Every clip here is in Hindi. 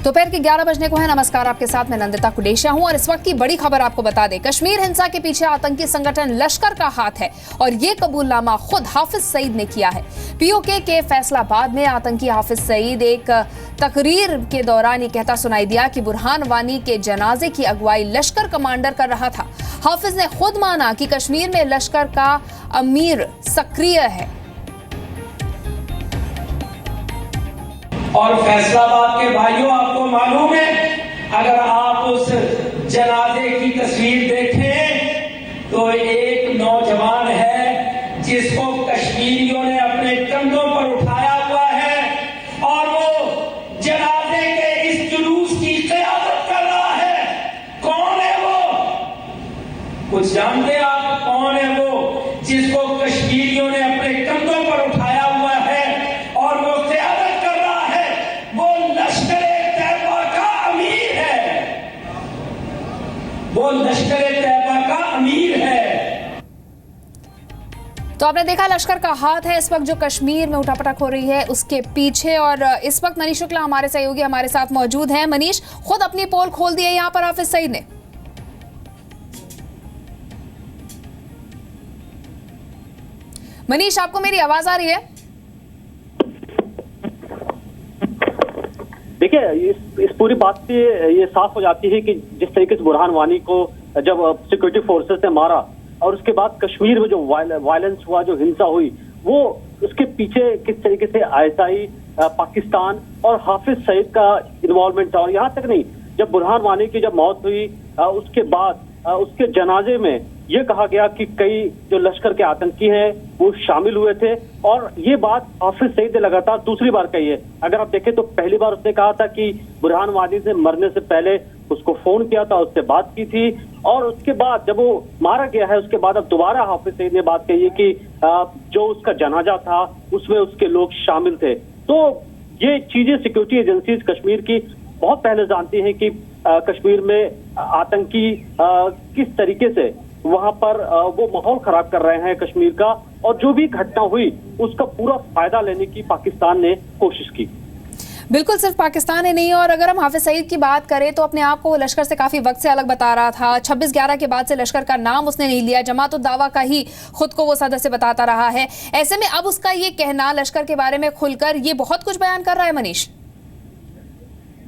दोपहर के 11 बजने को है। नमस्कार, आपके साथ मैं नंदिता कुडेशिया हूं और इस वक्त की बड़ी खबर आपको बता दें। कश्मीर हिंसा के पीछे आतंकी संगठन लश्कर का हाथ है और ये कबूलनामा खुद हाफिज सईद ने किया है। पीओके के फैसलाबाद में आतंकी हाफिज सईद एक तकरीर के दौरान ये कहता सुनाई दिया कि बुरहान वानी के जनाजे की अगुवाई लश्कर कमांडर कर रहा था। हाफिज ने खुद माना कि कश्मीर में लश्कर का अमीर सक्रिय है। और फैसलाबाद के भाइयों, आपको मालूम है, अगर आप उस जनाजे की तस्वीर देखें तो एक नौजवान है जिसको कश्मीरियों ने अपने कंधों पर उठाया हुआ है और वो जनाजे के इस जुलूस की क़यादत कर रहा है। कौन है वो? कुछ जानते आप कौन है वो जिसको कश्मीरियों ने अपने कंधों पर उठाया हुआ है और वो वो लश्कर-ए-तैयबा का अमीर है। तो आपने देखा लश्कर का हाथ है इस वक्त जो कश्मीर में उठापटक हो रही है उसके पीछे। और इस वक्त मनीष शुक्ला हमारे सहयोगी हमारे साथ मौजूद हैं। मनीष, खुद अपनी पोल खोल दी है यहाँ पर हाफिज सईद ने। मनीष, आपको मेरी आवाज आ रही है? देखिए, इस पूरी बात से ये साफ हो जाती है कि जिस तरीके से बुरहान वानी को जब सिक्योरिटी फोर्सेस ने मारा और उसके बाद कश्मीर में जो वायलेंस हुआ, जो हिंसा हुई, वो उसके पीछे किस तरीके से आईएसआई, पाकिस्तान और हाफिज सईद का इन्वॉल्वमेंट था। और यहाँ तक नहीं, जब बुरहान वानी की जब मौत हुई उसके बाद उसके जनाजे में ये कहा गया कि कई जो लश्कर के आतंकी हैं वो शामिल हुए थे। और ये बात हाफिज सईद ने लगातार दूसरी बार कही है। अगर आप देखें तो पहली बार उसने कहा था कि बुरहान वानी से मरने से पहले उसको फोन किया था, उससे बात की थी। और उसके बाद जब वो मारा गया है उसके बाद अब दोबारा हाफिज सईद ने बात कही है कि जो उसका जनाजा था उसमें उसके लोग शामिल थे। तो ये चीजें सिक्योरिटी एजेंसीज कश्मीर की बहुत पहले जानती हैं कि कश्मीर में आतंकी किस तरीके से वहां पर वो माहौल खराब कर रहे हैं कश्मीर का। और जो भी घटना हुई उसका पूरा फायदा लेने की पाकिस्तान ने कोशिश की। बिल्कुल, सिर्फ पाकिस्तान ही नहीं। और अगर हम हाफिज सईद की बात करें तो अपने आप को लश्कर से काफी वक्त से अलग बता रहा था। 26/11 के बाद से लश्कर का नाम उसने नहीं लिया। जमात उद दावा का ही खुद को वो सदस्य बताता रहा है। ऐसे में अब उसका ये कहना लश्कर के बारे में खुलकर ये बहुत कुछ बयान कर रहा है। मनीष,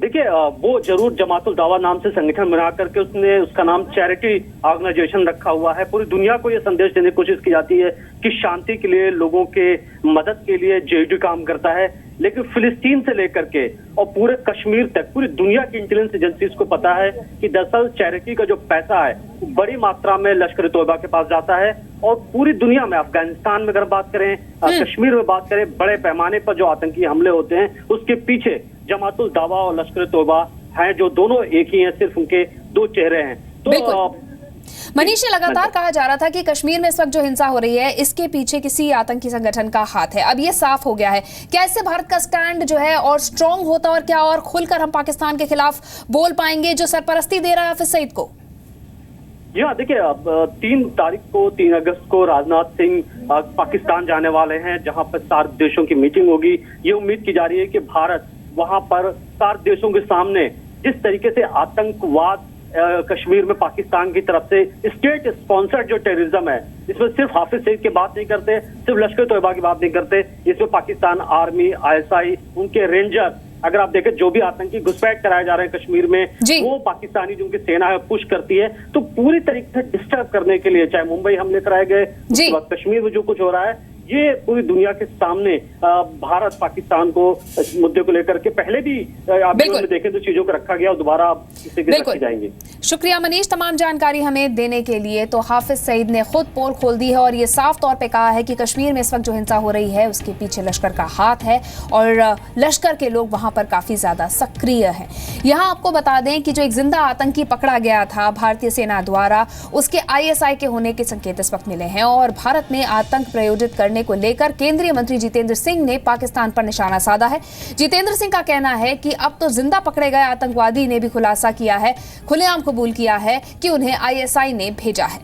देखिए, वो जरूर जमातुल दावा नाम से संगठन बना करके उसने उसका नाम चैरिटी ऑर्गेनाइजेशन रखा हुआ है। पूरी दुनिया को ये संदेश देने की कोशिश की जाती है कि शांति के लिए, लोगों के मदद के लिए जेडी काम करता है। लेकिन फिलिस्तीन से लेकर के और पूरे कश्मीर तक पूरी दुनिया की इंटेलिजेंस एजेंसीज को पता है कि दरअसल चैरिटी का जो पैसा है बड़ी मात्रा में लश्कर-ए-तोयबा के पास जाता है। और पूरी दुनिया में, अफगानिस्तान में अगर बात करें, कश्मीर में बात करें, बड़े पैमाने पर जो आतंकी हमले होते हैं उसके पीछे जमातुल दावा और लश्कर-ए-तोयबा हैं, जो दोनों एक ही हैं, सिर्फ उनके दो चेहरे हैं। तो मनीष, लगातार कहा जा रहा था कि कश्मीर में इस वक्त जो हिंसा हो रही है इसके पीछे किसी आतंकी संगठन का हाथ है। अब ये साफ हो गया है। क्या इससे भारत का स्टैंड जो है और स्ट्रांग होता और क्या और खुलकर हम पाकिस्तान के खिलाफ बोल पाएंगे जो सरपरस्ती दे रहा है हाफिज सईद को? देखिए, अब 3 अगस्त को राजनाथ सिंह पाकिस्तान जाने वाले हैं, जहां पर सार्क देशों की मीटिंग होगी। ये उम्मीद की जा रही है कि भारत वहां पर सार्क देशों के सामने जिस तरीके से आतंकवाद कश्मीर में पाकिस्तान की तरफ से स्टेट स्पॉन्सर्ड जो टेररिज्म है, इसमें सिर्फ हाफिज सईद की बात नहीं करते, सिर्फ लश्कर-ए-तोयबा की बात नहीं करते, इसमें पाकिस्तान आर्मी, आईएसआई, उनके रेंजर, अगर आप देखें जो भी आतंकी घुसपैठ कराए जा रहे हैं कश्मीर में, वो पाकिस्तानी जो उनकी सेना है पुश करती है। तो पूरी तरीके से डिस्टर्ब करने के लिए, चाहे मुंबई हमले कराए गए, कश्मीर में जो कुछ हो रहा है, ये पूरी दुनिया के सामने भारत पाकिस्तान को इस मुद्दे को लेकर के पहले भी आप देखें तो चीजों को रखा गया, दोबारा इसे रखे जाएंगे। शुक्रिया मनीष, तमाम जानकारी हमें देने के लिए। तो हाफिज सईद ने खुद पोल खोल दी है और ये साफ तौर पे कहा है कि कश्मीर में इस वक्त जो हिंसा हो रही है उसके पीछे लश्कर का हाथ है और लश्कर के लोग वहां पर काफी ज्यादा सक्रिय हैं। यहाँ आपको बता दें कि जो एक जिंदा आतंकी पकड़ा गया था भारतीय सेना द्वारा, उसके आईएसआई के होने के संकेत इस वक्त मिले हैं और भारत में आतंक प्रयोजित करने को लेकर केंद्रीय मंत्री जितेंद्र सिंह ने पाकिस्तान पर निशाना साधा है। जितेंद्र सिंह का कहना है कि अब तो जिंदा पकड़े गए आतंकवादी ने भी खुलासा किया है, खुलेआम कबूल किया है कि उन्हें आईएसआई ने भेजा है।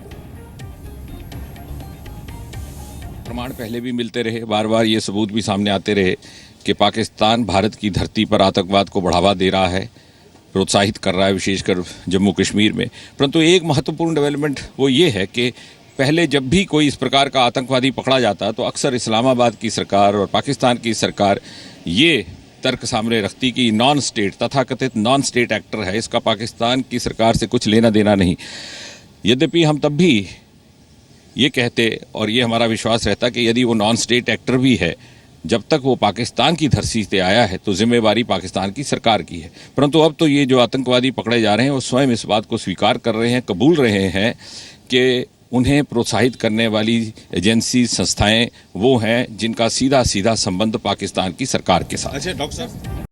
प्रमाण पहले भी मिलते रहे, बार बार ये सबूत भी सामने आते रहे कि पाकिस्तान भारत की धरती पर आतंकवाद को बढ़ावा दे रहा है, प्रोत्साहित कर रहा है, विशेषकर जम्मू कश्मीर में। परंतु एक महत्वपूर्ण डेवलपमेंट वो ये है कि पहले जब भी कोई इस प्रकार का आतंकवादी पकड़ा जाता तो अक्सर इस्लामाबाद की सरकार और पाकिस्तान की सरकार ये तर्क सामने रखती कि नॉन स्टेट, तथाकथित नॉन स्टेट एक्टर है, इसका पाकिस्तान की सरकार से कुछ लेना देना नहीं। यद्यपि हम तब भी ये कहते और ये हमारा विश्वास रहता कि यदि वो नॉन स्टेट एक्टर भी है, जब तक वो पाकिस्तान की धरती से आया है तो जिम्मेवारी पाकिस्तान की सरकार की है। परंतु अब तो ये जो आतंकवादी पकड़े जा रहे हैं वो स्वयं इस बात को स्वीकार कर रहे हैं, कबूल रहे हैं कि उन्हें प्रोत्साहित करने वाली एजेंसी, संस्थाएं वो हैं जिनका सीधा सीधा संबंध पाकिस्तान की सरकार के साथ। अच्छा डॉक्टर साहब,